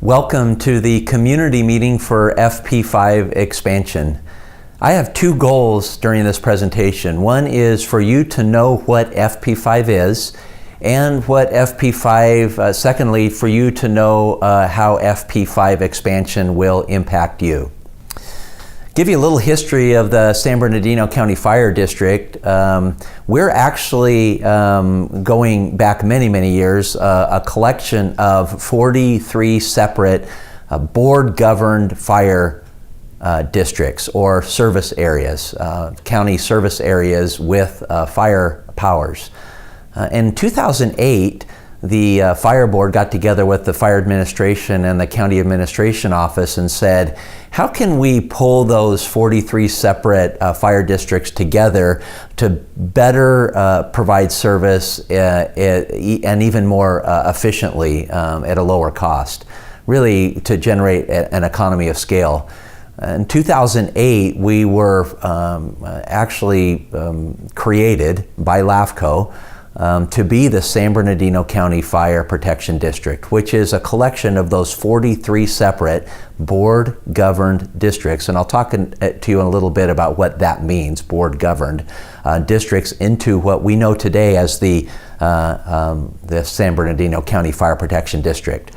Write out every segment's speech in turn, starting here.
Welcome to the community meeting for FP-5 expansion. I have two goals during this presentation. One is for you to know what FP-5 is, and what FP-5, secondly, for you to know how FP-5 expansion will impact you. Give you a little history of the San Bernardino County Fire District. We're actually going back many years, a collection of 43 separate board-governed fire districts or service areas, county service areas with fire powers. In 2008, the fire board got together with the fire administration and the county administration office and said, how can we pull those 43 separate fire districts together to better provide service and even more efficiently at a lower cost, really to generate an economy of scale. In 2008, we were actually created by LAFCO to be the San Bernardino County Fire Protection District, which is a collection of those 43 separate board-governed districts. And I'll talk to you in a little bit about what that means, board-governed districts, into what we know today as the San Bernardino County Fire Protection District.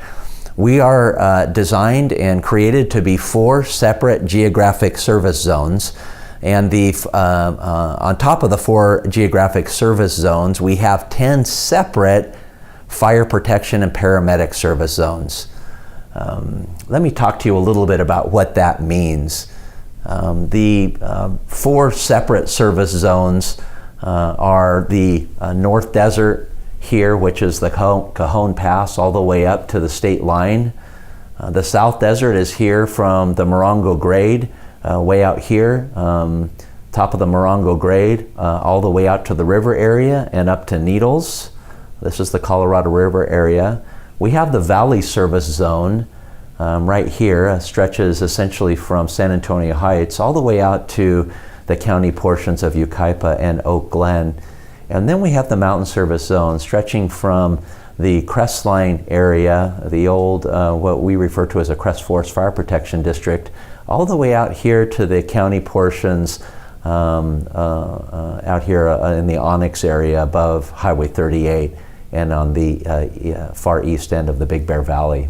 We are designed and created to be 4 separate geographic service zones. And on top of the 4 geographic service zones, we have 10 separate fire protection and paramedic service zones. Let me talk to you a little bit about what that means. The 4 separate service zones are the North Desert here, which is the Cajon Pass all the way up to the state line. The South Desert is here from the Morongo Grade, way out here, top of the Morongo Grade, all the way out to the river area and up to Needles. This is the Colorado River area. We have the Valley Service Zone right here, stretches essentially from San Antonio Heights all the way out to the county portions of Yucaipa and Oak Glen. And then we have the Mountain Service Zone stretching from the Crestline area, the old, what we refer to as a Crest Forest Fire Protection District, all the way out here to the county portions out here in the Onyx area above Highway 38 and on the far east end of the Big Bear Valley.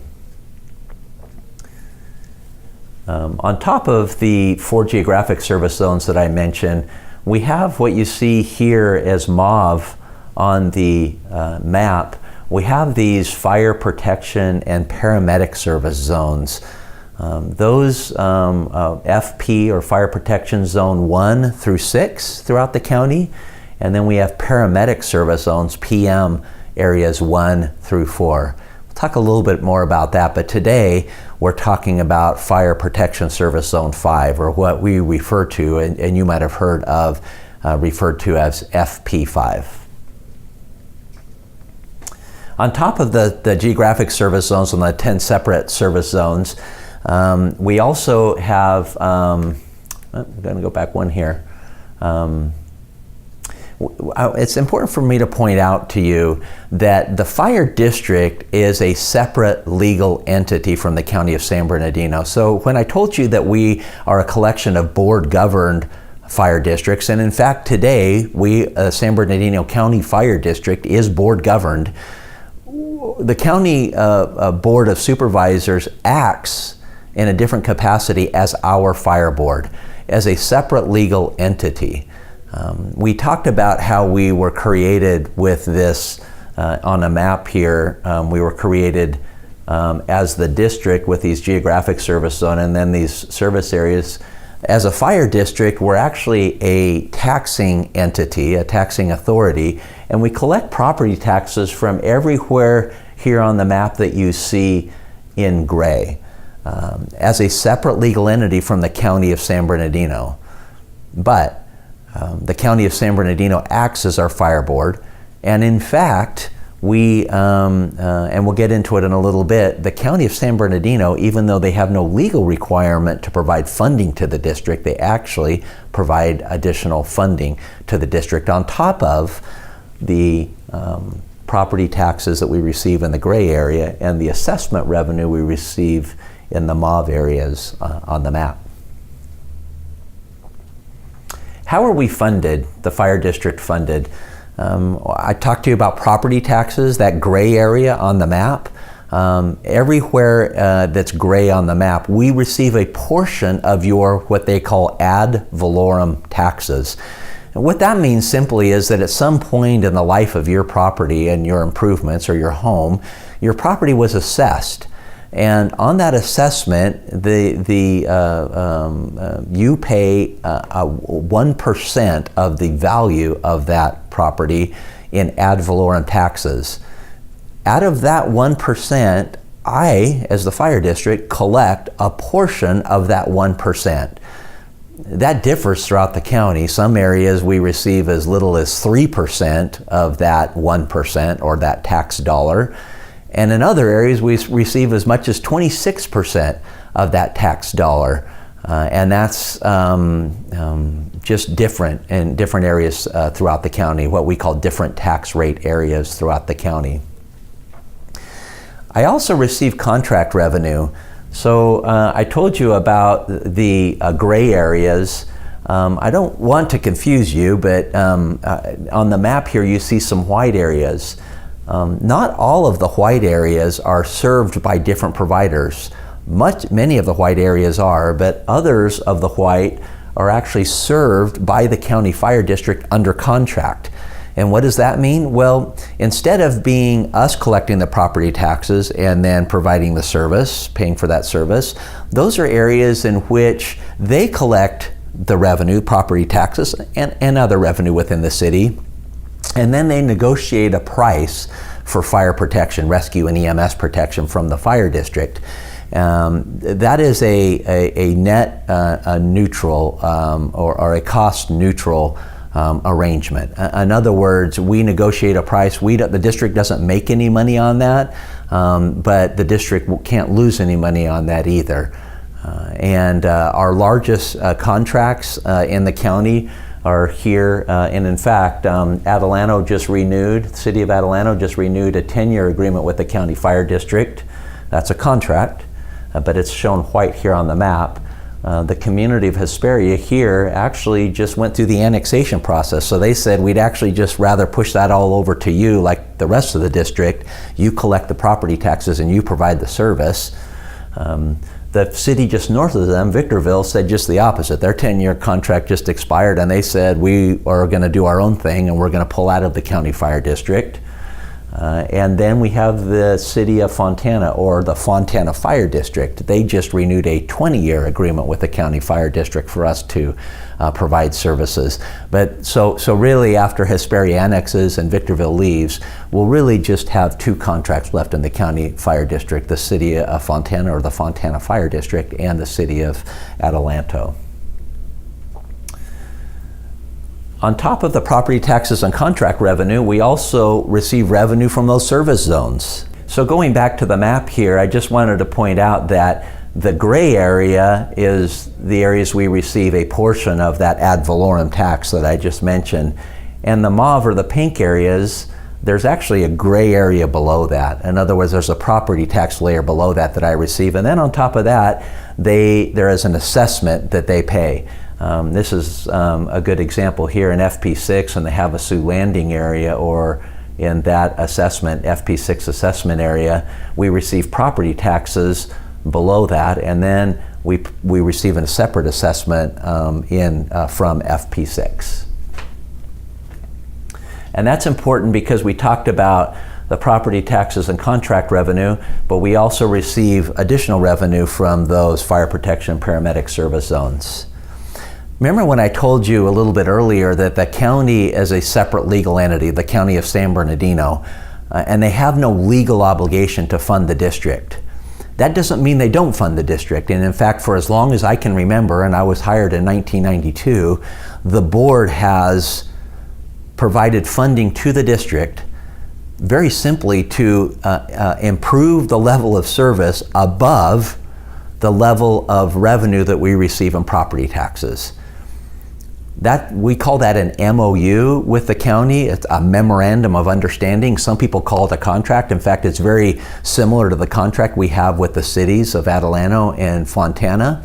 On top of the 4 geographic service zones that I mentioned, we have what you see here as mauve on the map. We have these fire protection and paramedic service zones. Those FP or Fire Protection Zone 1 through 6 throughout the county, and then we have paramedic service zones, PM areas 1 through 4. We'll talk a little bit more about that, but today we're talking about Fire Protection Service Zone 5, or what we refer to, and you might have heard of, referred to as FP-5. On top of the geographic service zones and the 10 separate service zones, we also have, I'm going to go back one here. It's important for me to point out to you that the fire district is a separate legal entity from the county of San Bernardino. So when I told you that we are a collection of board-governed fire districts, and in fact today San Bernardino County Fire District is board-governed, the county Board of Supervisors acts in a different capacity as our fire board, as a separate legal entity. We talked about how we were created with this on a map here. We were created as the district with these geographic service zone and then these service areas. As a fire district, we're actually a taxing entity, a taxing authority, and we collect property taxes from everywhere here on the map that you see in gray, as a separate legal entity from the county of San Bernardino. But the county of San Bernardino acts as our fire board, and in fact, and we'll get into it in a little bit, the county of San Bernardino, even though they have no legal requirement to provide funding to the district, they actually provide additional funding to the district on top of the property taxes that we receive in the gray area and the assessment revenue we receive in the mauve areas on the map. How are we funded, the fire district funded? I talked to you about property taxes, that gray area on the map. Everywhere that's gray on the map, we receive a portion of your what they call ad valorem taxes. And what that means simply is that at some point in the life of your property and your improvements or your home, your property was assessed. And on that assessment, you pay 1% of the value of that property in ad valorem taxes. Out of that 1%, I, as the fire district, collect a portion of that 1%. That differs throughout the county. Some areas we receive as little as 3% of that 1% or that tax dollar. And in other areas, we receive as much as 26% of that tax dollar. And that's just different in different areas throughout the county, what we call different tax rate areas throughout the county. I also receive contract revenue. So I told you about the gray areas. I don't want to confuse you, but on the map here you see some white areas. Not all of the white areas are served by different providers. Many of the white areas are, but others of the white are actually served by the county fire district under contract. And what does that mean? Well, instead of being us collecting the property taxes and then providing the service, paying for that service, those are areas in which they collect the revenue, property taxes, and other revenue within the city. And then they negotiate a price for fire protection, rescue and EMS protection from the fire district. That is a net neutral or a cost neutral arrangement. In other words, we negotiate a price. The district doesn't make any money on that, but the district can't lose any money on that either. And our largest contracts in the county are here, and in fact, Adelanto just renewed, the city of Adelanto just renewed a 10-year agreement with the county fire district. That's a contract, but it's shown white here on the map. The community of Hesperia here actually just went through the annexation process. So they said, we'd actually just rather push that all over to you like the rest of the district. You collect the property taxes and you provide the service. The city just north of them, Victorville, said just the opposite. Their 10-year contract just expired and they said, we are going to do our own thing and we're going to pull out of the county fire district. And then we have the city of Fontana, or the Fontana Fire District. They just renewed a 20-year agreement with the county fire district for us to provide services. But so really, after Hesperia annexes and Victorville leaves, we'll really just have two contracts left in the county fire district: the city of Fontana, or the Fontana Fire District, and the city of Adelanto. On top of the property taxes and contract revenue, we also receive revenue from those service zones. So going back to the map here, I just wanted to point out that the gray area is the areas we receive a portion of that ad valorem tax that I just mentioned. And the mauve, or the pink areas, there's actually a gray area below that. In other words, there's a property tax layer below that I receive. And then on top of that, there is an assessment that they pay. This is a good example here in FP-6 in the Havasu Landing area, or in that assessment, FP-6 assessment area. We receive property taxes below that, and then we receive a separate assessment from FP-6. And that's important because we talked about the property taxes and contract revenue, but we also receive additional revenue from those fire protection and paramedic service zones. Remember when I told you a little bit earlier that the county is a separate legal entity, the county of San Bernardino, and they have no legal obligation to fund the district. That doesn't mean they don't fund the district. And in fact, for as long as I can remember, and I was hired in 1992, the board has provided funding to the district very simply to improve the level of service above the level of revenue that we receive in property taxes. we call that an MOU with the county. It's a memorandum of understanding. Some people call it a contract. In fact, it's very similar to the contract we have with the cities of Atalanta and Fontana.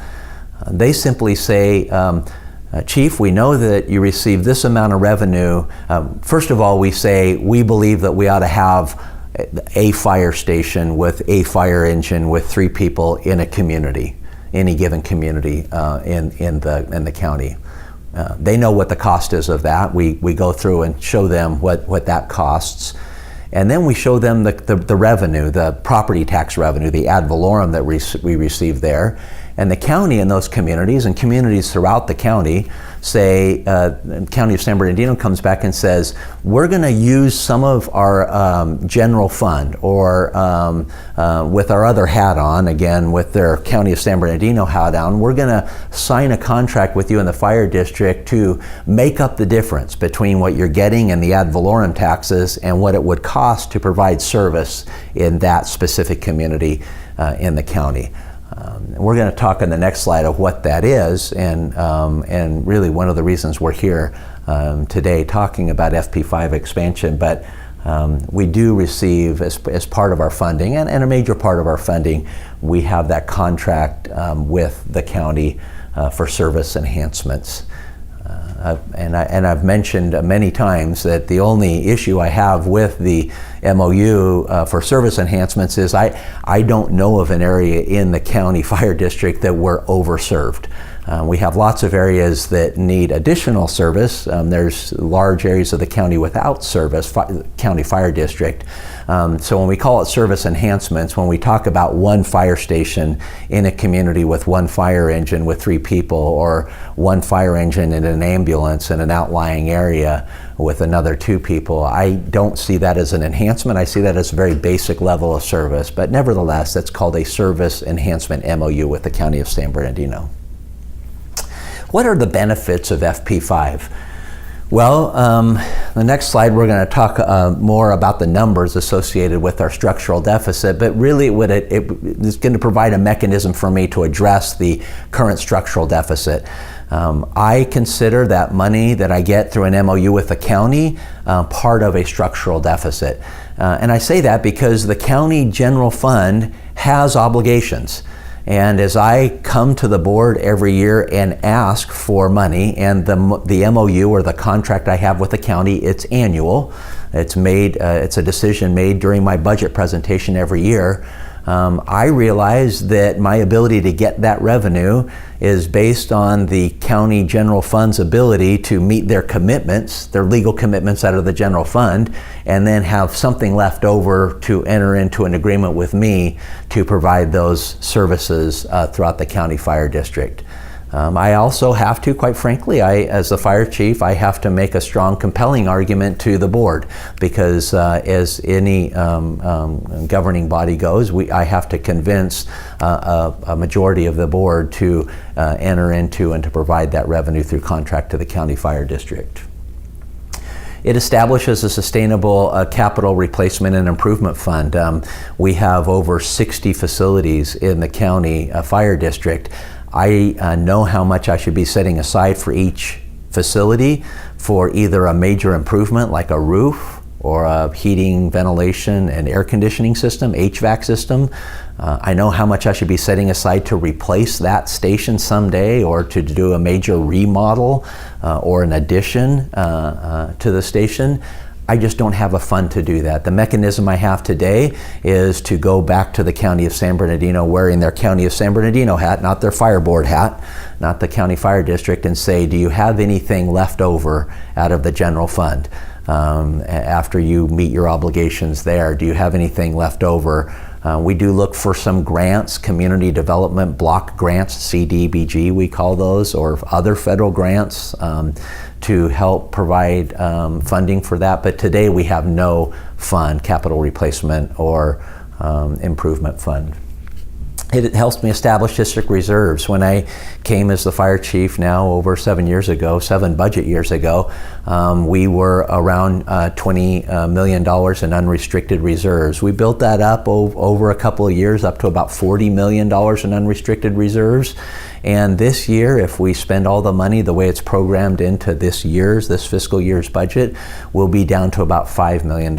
They simply say, Chief, we know that you received this amount of revenue. First of all, we say we believe that we ought to have a fire station with a fire engine with 3 people in a community, any given community in the county. They know what the cost is of that. We go through and show them what that costs. And then we show them the revenue, the property tax revenue, the ad valorem that we receive there. And the county in those communities and communities throughout the county say, the County of San Bernardino comes back and says, we're going to use some of our general fund or with our other hat on, again, with their County of San Bernardino hat on, we're going to sign a contract with you in the fire district to make up the difference between what you're getting in the ad valorem taxes and what it would cost to provide service in that specific community in the county. We're going to talk in the next slide of what that is, and really one of the reasons we're here today talking about FP-5 expansion. But we do receive, as part of our funding, and a major part of our funding, we have that contract with the county for service enhancements. And I've mentioned many times that the only issue I have with the MOU for service enhancements is I don't know of an area in the county fire district that we're overserved. We have lots of areas that need additional service. There's large areas of the county without service, county fire district. So when we call it service enhancements, when we talk about one fire station in a community with one fire engine with 3 people, or one fire engine in an ambulance in an outlying area with another 2 people, I don't see that as an enhancement. I see that as a very basic level of service. But nevertheless, that's called a service enhancement MOU with the County of San Bernardino. What are the benefits of FP-5? Well, the next slide we're going to talk more about the numbers associated with our structural deficit, but really it's going to provide a mechanism for me to address the current structural deficit. I consider that money that I get through an MOU with the county part of a structural deficit. And I say that because the county general fund has obligations. And as I come to the board every year and ask for money, and the MOU or the contract I have with the county, it's annual. It's a decision made during my budget presentation every year. I realize that my ability to get that revenue is based on the county general fund's ability to meet their commitments, their legal commitments out of the general fund, and then have something left over to enter into an agreement with me to provide those services throughout the county fire district. I also have to, quite frankly, as the fire chief, I have to make a strong, compelling argument to the board, because as any governing body goes, I have to convince a majority of the board to enter into and to provide that revenue through contract to the county fire district. It establishes a sustainable capital replacement and improvement fund. We have over 60 facilities in the county fire district. I know how much I should be setting aside for each facility for either a major improvement like a roof or a heating, ventilation, and air conditioning system, HVAC system. I know how much I should be setting aside to replace that station someday, or to do a major remodel or an addition to the station. I just don't have a fund to do that. The mechanism I have today is to go back to the County of San Bernardino wearing their County of San Bernardino hat, not their fire board hat, not the county fire district, and say, do you have anything left over out of the general fund? After you meet your obligations there, do you have anything left over? We do look for some grants, community development block grants, CDBG we call those, or other federal grants to help provide funding for that. But today we have no fund, capital replacement or improvement fund. It helps me establish district reserves. When I came as the fire chief now over 7 budget years ago, we were around $20 million in unrestricted reserves. We built that up over a couple of years up to about $40 million in unrestricted reserves. And this year, if we spend all the money the way it's programmed into this fiscal year's budget, we'll be down to about $5 million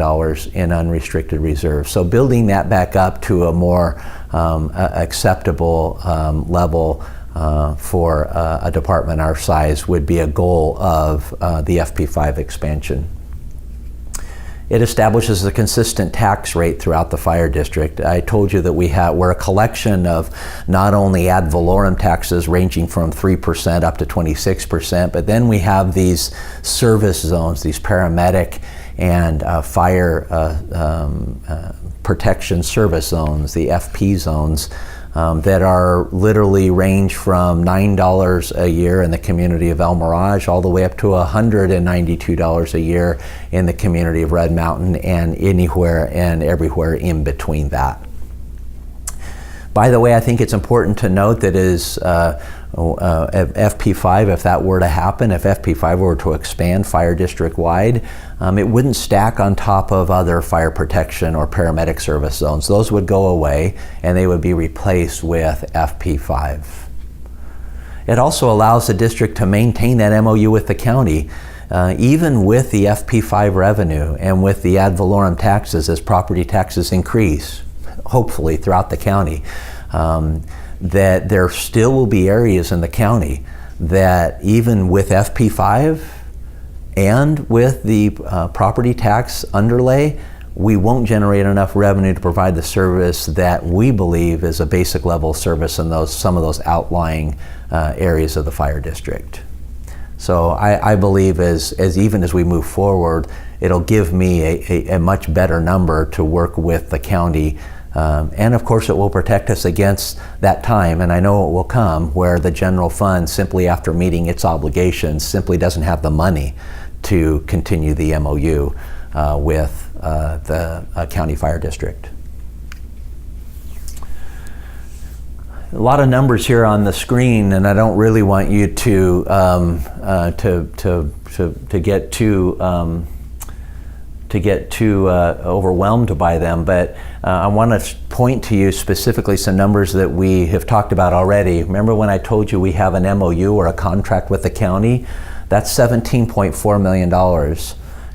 in unrestricted reserves. So building that back up to a more acceptable level for a department our size would be a goal of the FP-5 expansion. It establishes a consistent tax rate throughout the fire district. I told you that we're a collection of not only ad valorem taxes ranging from 3% up to 26%, but then we have these service zones, these paramedic and fire protection service zones, the FP zones, that are literally range from $9 a year in the community of El Mirage all the way up to $192 a year in the community of Red Mountain, and anywhere and everywhere in between that. By the way, I think it's important to note that FP-5, if that were to happen, if FP-5 were to expand fire district wide, it wouldn't stack on top of other fire protection or paramedic service zones. Those would go away and they would be replaced with FP-5. It also allows the district to maintain that MOU with the county, even with the FP-5 revenue and with the ad valorem taxes as property taxes increase, hopefully throughout the county. That there still will be areas in the county that even with FP-5 and with the property tax underlay, we won't generate enough revenue to provide the service that we believe is a basic level service in some of those outlying areas of the fire district. So I believe even as we move forward, it'll give me a much better number to work with the county. And of course it will protect us against that time, and I know it will come, where the general fund, simply after meeting its obligations, simply doesn't have the money to continue the MOU with the county fire district. A lot of numbers here on the screen, and I don't really want you to get too overwhelmed by them, but I want to point to you specifically some numbers that we have talked about already. Remember when I told you we have an MOU or a contract with the county? That's $17.4 million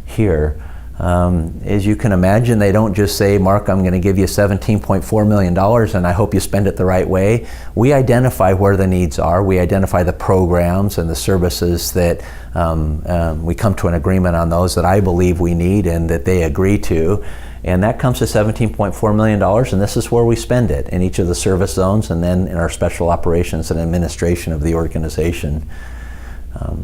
here. As you can imagine, they don't just say, Mark, I'm going to give you $17.4 million and I hope you spend it the right way. We identify where the needs are. We identify the programs and the services that we come to an agreement on those that I believe we need and that they agree to. And that comes to $17.4 million, and this is where we spend it, in each of the service zones and then in our special operations and administration of the organization.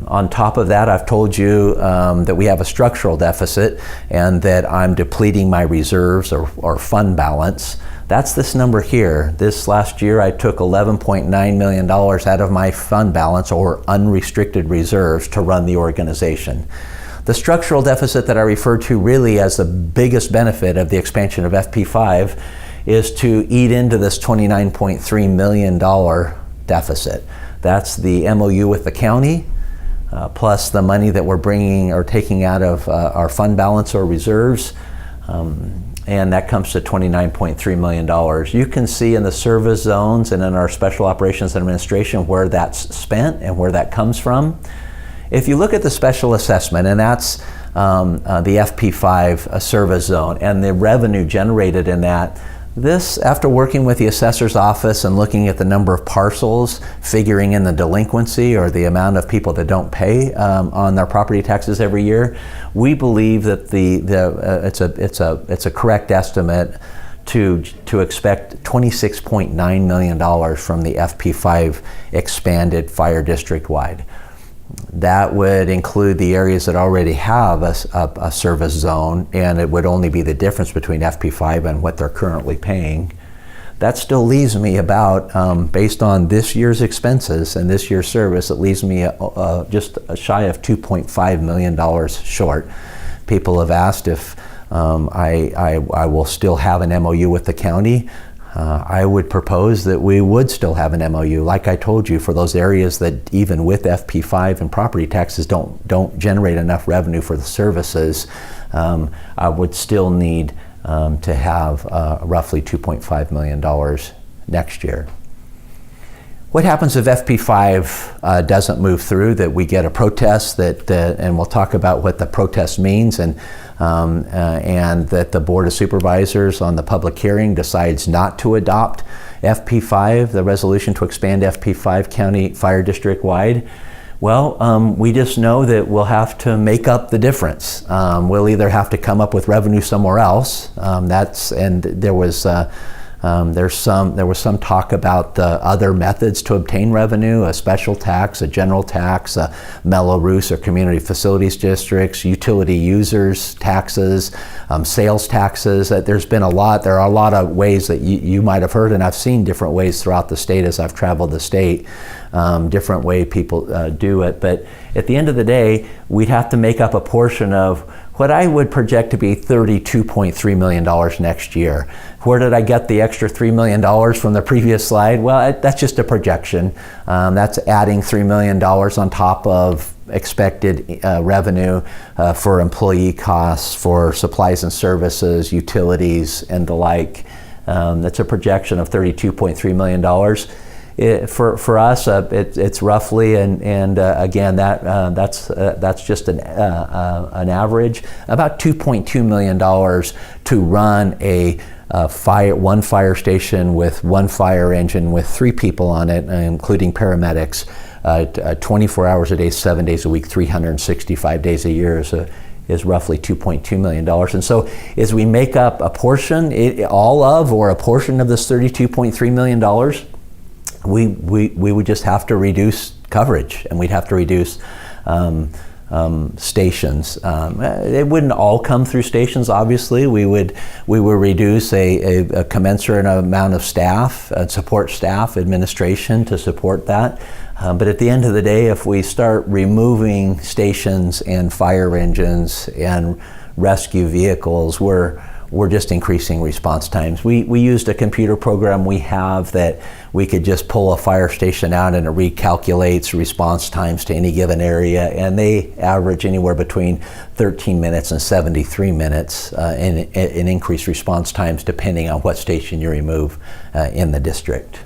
On top of that, I've told you that we have a structural deficit and that I'm depleting my reserves or fund balance. That's this number here. This last year I took $11.9 million out of my fund balance or unrestricted reserves to run the organization. The structural deficit that I refer to really as the biggest benefit of the expansion of FP-5 is to eat into this $29.3 million deficit. That's the MOU with the county, plus the money that we're bringing or taking out of our fund balance or reserves, and that comes to $29.3 million. You can see in the service zones and in our special operations administration where that's spent and where that comes from. If you look at the special assessment, and that's the FP-5 service zone and the revenue generated in that, this, after working with the assessor's office and looking at the number of parcels, figuring in the delinquency or the amount of people that don't pay on their property taxes every year, we believe that it's a correct estimate to expect $26.9 million from the FP-5 expanded fire district wide. That would include the areas that already have a service zone, and it would only be the difference between FP-5 and what they're currently paying. That still leaves me about, based on this year's expenses and this year's service, it leaves me just shy of $2.5 million short. People have asked if I will still have an MOU with the county. I would propose that we would still have an MOU, like I told you, for those areas that even with FP-5 and property taxes don't generate enough revenue for the services. I would still need to have roughly $2.5 million next year. What happens if FP-5 doesn't move through, that we get a protest, and we'll talk about what the protest means, and that the Board of Supervisors on the public hearing decides not to adopt FP-5, the resolution to expand FP-5 county fire district wide? Well, we just know that we'll have to make up the difference. We'll either have to come up with revenue somewhere else. There was some talk about the other methods to obtain revenue: a special tax, a general tax, a mellow roofs or community facilities districts, utility users taxes, sales taxes. There are a lot of ways that you might have heard, and I've seen different ways throughout the state as I've traveled the state, different way people do it. But at the end of the day, we'd have to make up a portion of what I would project to be $32.3 million next year. Where did I get the extra $3 million from the previous slide? Well, that's just a projection. That's adding $3 million on top of expected revenue for employee costs, for supplies and services, utilities, and the like. That's a projection of $32.3 million. For us, it's roughly, and again, that's just an average, about $2.2 million to run one fire station with one fire engine with 3 people on it, including paramedics, 24 hours a day, 7 days a week, 365 days a year is roughly $2.2 million. And so as we make up a portion, or a portion of this $32.3 million, we would just have to reduce coverage, and we'd have to reduce stations. It wouldn't all come through stations, obviously. We would reduce a commensurate amount of staff, support staff, administration to support that. But at the end of the day, if we start removing stations and fire engines and rescue vehicles, we're just increasing response times. We used a computer program we have that we could just pull a fire station out and it recalculates response times to any given area, and they average anywhere between 13 minutes and 73 minutes in increased response times depending on what station you remove in the district.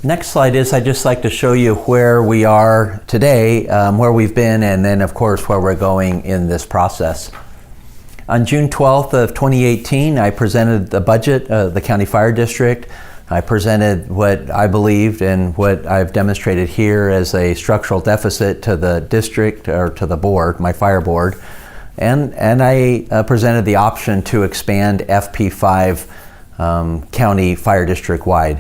Next slide is, I'd just like to show you where we are today, where we've been, and then of course where we're going in this process. On June 12th of 2018, I presented the budget of the county fire district. I presented what I believed and what I've demonstrated here as a structural deficit to the district, or to the board, my fire board. And I presented the option to expand FP-5 county fire district wide.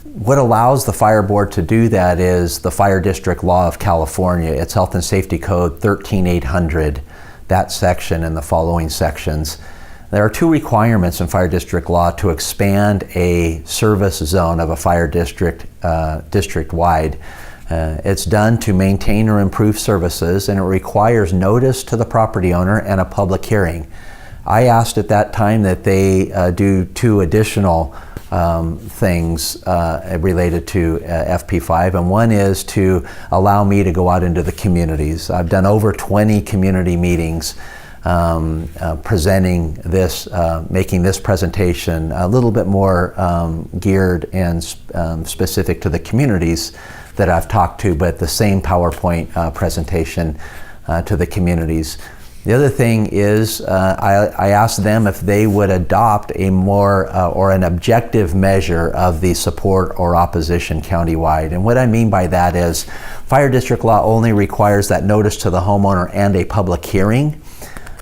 What allows the fire board to do that is the Fire District Law of California. It's Health and Safety Code 13800. That section and the following sections. There are 2 requirements in fire district law to expand a service zone of a fire district district-wide. It's done to maintain or improve services, and it requires notice to the property owner and a public hearing. I asked at that time that they do 2 additional things related to FP-5, and one is to allow me to go out into the communities. I've done over 20 community meetings presenting this, making this presentation a little bit more geared and specific to the communities that I've talked to, but the same PowerPoint presentation to the communities. The other thing is I asked them if they would adopt a more or an objective measure of the support or opposition countywide. And what I mean by that is fire district law only requires that notice to the homeowner and a public hearing.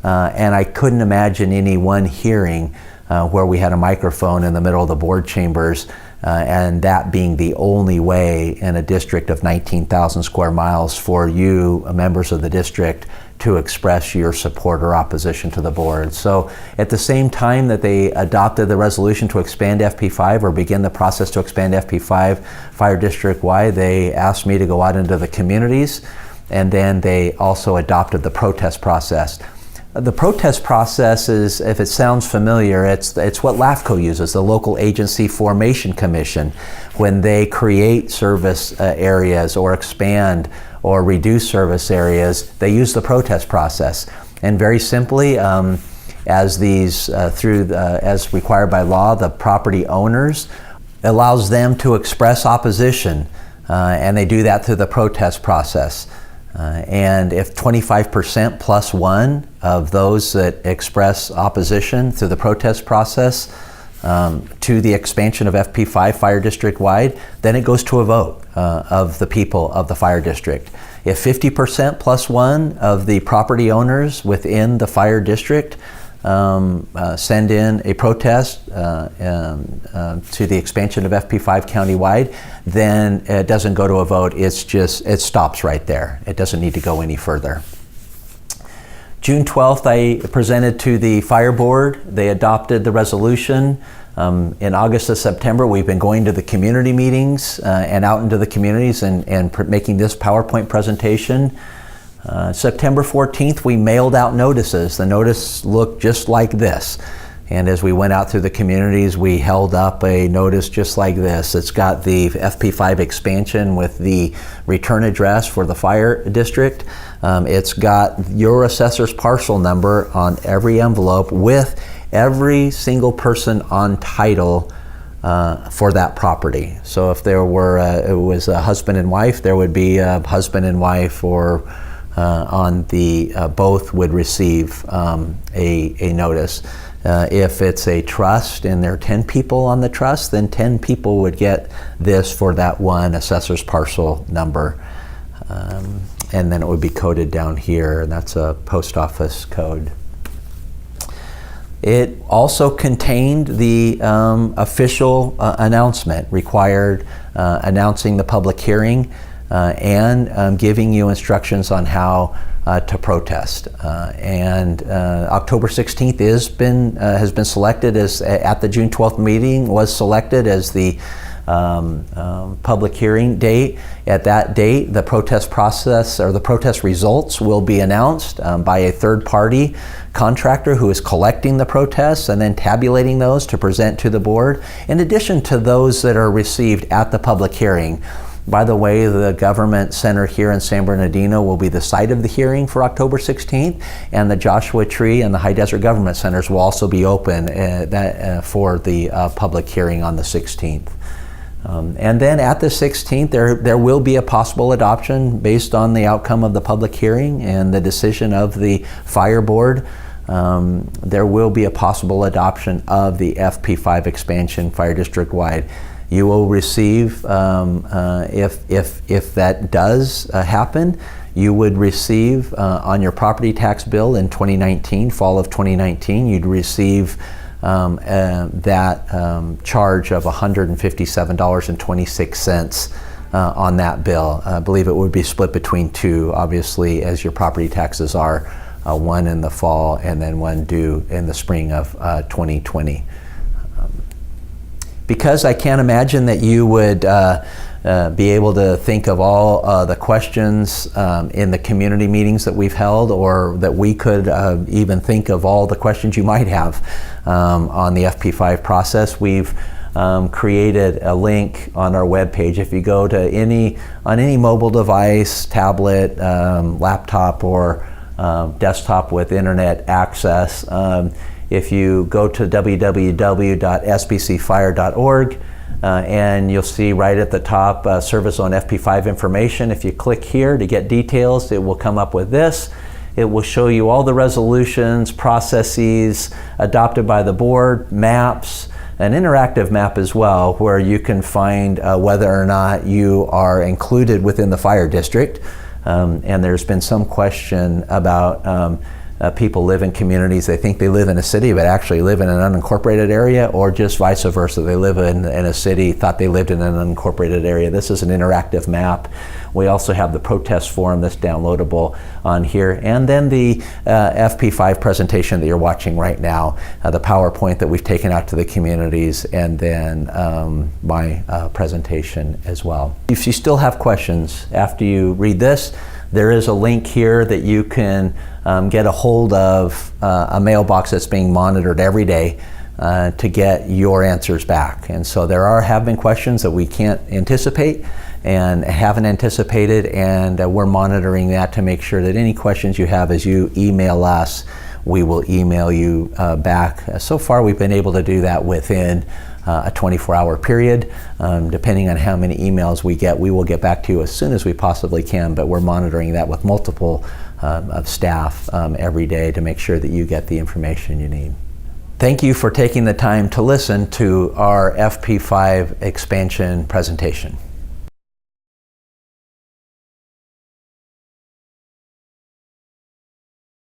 And I couldn't imagine any one hearing where we had a microphone in the middle of the board chambers and that being the only way in a district of 19,000 square miles for you, members of the district, to express your support or opposition to the board. So at the same time that they adopted the resolution to expand FP-5 or begin the process to expand FP-5 fire district-wide, they asked me to go out into the communities, and then they also adopted the protest process. The protest process is, if it sounds familiar, it's what LAFCO uses, the Local Agency Formation Commission. When they create service areas or expand or reduce service areas, they use the protest process. And very simply, as required by law, the property owners allows them to express opposition and they do that through the protest process. And if 25% plus one of those that express opposition through the protest process to the expansion of FP-5 fire district wide, then it goes to a vote of the people of the fire district. If 50% plus one of the property owners within the fire district send in a protest to the expansion of FP-5 countywide, then it doesn't go to a vote. It stops right there. It doesn't need to go any further. June 12th, I presented to the fire board. They adopted the resolution. In August and September, we've been going to the community meetings and out into the communities and making this PowerPoint presentation. September 14th, we mailed out notices. The notice looked just like this. And as we went out through the communities, we held up a notice just like this. It's got the FP-5 expansion with the return address for the fire district. It's got your assessor's parcel number on every envelope with every single person on title for that property. So if there were, it was a husband and wife, there would be a husband and wife, or on the both would receive a notice. If it's a trust and there are 10 people on the trust, then 10 people would get this for that one assessor's parcel number. And then it would be coded down here, and that's a post office code. It also contained the official announcement required, announcing the public hearing and giving you instructions on how to protest. And October 16th has been selected as, at the June 12th meeting, was selected as the public hearing date. At that date, the protest process, or the protest results, will be announced by a third-party contractor who is collecting the protests and then tabulating those to present to the board, in addition to those that are received at the public hearing. By the way, the Government Center here in San Bernardino will be the site of the hearing for October 16th, and the Joshua Tree and the High Desert Government Centers will also be open for the public hearing on the 16th. And then at the 16th, there will be a possible adoption based on the outcome of the public hearing and the decision of the fire board. There will be a possible adoption of the FP-5 expansion fire district wide. You will receive, if that does happen, you would receive on your property tax bill in 2019, fall of 2019, you'd receive that charge of $157.26 on that bill. I believe it would be split between two, obviously, as your property taxes are, one in the fall and then one due in the spring of 2020. Because I can't imagine that you would be able to think of all the questions in the community meetings that we've held, or that we could even think of all the questions you might have on the FP-5 process. We've created a link on our webpage. If you go to on any mobile device, tablet, laptop, or desktop with internet access, if you go to www.sbcfire.org, and you'll see right at the top Service Zone FP-5 information. If you click here to get details, it will come up with this. It will show you all the resolutions, processes adopted by the board, maps, an interactive map as well, where you can find whether or not you are included within the fire district. And there's been some question about people live in communities, they think they live in a city but actually live in an unincorporated area, or just vice versa, they live in a city, thought they lived in an unincorporated area. This is an interactive map. We also have the protest forum that's downloadable on here, and then the FP-5 presentation that you're watching right now, the PowerPoint that we've taken out to the communities, and then my presentation as well. If you still have questions after you read this, there is a link here that you can get a hold of a mailbox that's being monitored every day to get your answers back. And so have been questions that we can't anticipate and haven't anticipated, and we're monitoring that to make sure that any questions you have as you email us, we will email you back. So far, we've been able to do that within a 24-hour period. Depending on how many emails we get, we will get back to you as soon as we possibly can, but we're monitoring that with multiple of staff every day to make sure that you get the information you need. Thank you for taking the time to listen to our FP-5 expansion presentation.